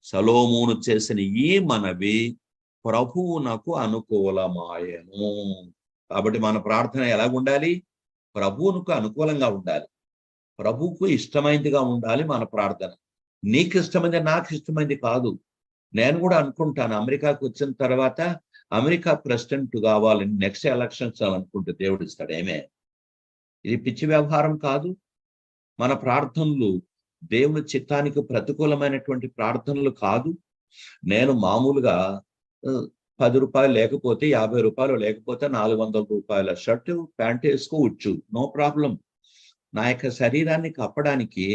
సొలొమోను చేసిన ఈ మనవి ప్రభువునకు అనుకూలమాయెను. కాబట్టి మన ప్రార్థన ఎలాగుండాలి? ప్రభువునకు అనుకూలంగా ఉండాలి, ప్రభువుకు ఇష్టమైందిగా ఉండాలి మన ప్రార్థన. నీకు ఇష్టమైంది నాకు ఇష్టమైంది కాదు. నేను కూడా అనుకుంటాను, అమెరికాకు వచ్చిన తర్వాత అమెరికా ప్రెసిడెంట్ కావాలని నెక్స్ట్ ఎలక్షన్స్ అనుకుంటే దేవుడు ఇస్తాడు. ఏమే, ఇది పిచ్చి వ్యవహారం కాదు. మన ప్రార్థనలు దేవుని చిత్తానికి ప్రతికూలమైనటువంటి ప్రార్థనలు కాదు. నేను మామూలుగా 10 రూపాయలు లేకపోతే, 50 రూపాయలు లేకపోతే 400 రూపాయల షర్టు ప్యాంట్ వేసుకోవచ్చు, నో ప్రాబ్లం. నా యొక్క శరీరాన్ని కప్పడానికి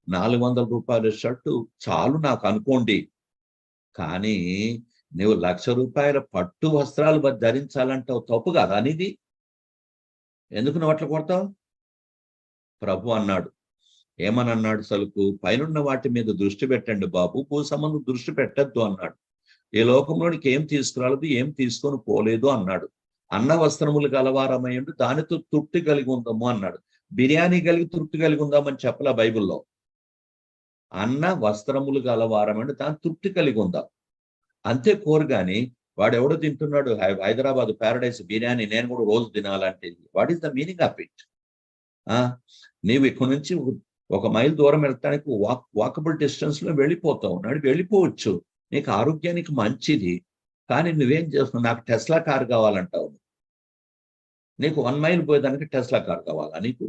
400 రూపాయల షర్టు చాలు నాకు అనుకోండి. కానీ నువ్వు 1,00,000 రూపాయల పట్టు వస్త్రాలు ధరించాలంటావు, తప్పు కాదా అనేది? ఎందుకు నువ్వు అట్లా కొడతావు? ప్రభు అన్నాడు, ఏమని అన్నాడు? సలుకు పైనున్న వాటి మీద దృష్టి పెట్టండి బాబు, భూసమందు దృష్టి పెట్టద్దు అన్నాడు. ఈ లోకంలోనికి ఏం తీసుకురాలేదు, ఏం తీసుకొని పోలేదు అన్నాడు. అన్న వస్త్రములు గలవారమయ్యండు, దానితో తృప్తి కలిగి ఉందాము అన్నాడు. బిర్యానీ కలిగి తృప్తి కలిగి ఉందామని చెప్పలే బైబిల్లో. అన్న వస్త్రములు గలవారమంటే దాని తృప్తి కలిగి ఉందాం అంతే కోరు. కానీ వాడు ఎవడో తింటున్నాడు హైదరాబాద్ ప్యారడైస్ బిర్యానీ, నేను కూడా రోజు తినాలంటే what is the meaning of it? నీవు ఇక్కడ నుంచి 1 మైల్ దూరం వెళ్ళటానికి వాకబుల్ డిస్టెన్స్ లో వెళ్ళిపోతావు, వెళ్ళిపోవచ్చు, నీకు ఆరోగ్యానికి మంచిది. కానీ నువ్వేం చేస్తున్నావు? నాకు టెస్లా కార్ కావాలంటావు. నీకు 1 మైల్ పోయేదానికి టెస్లా కార్ కావాలా నీకు?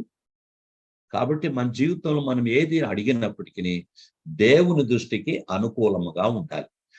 కాబట్టి మన జీవితంలో మనం ఏది అడిగినప్పటికీ దేవుని దృష్టికి అనుకూలముగా ఉండాలి.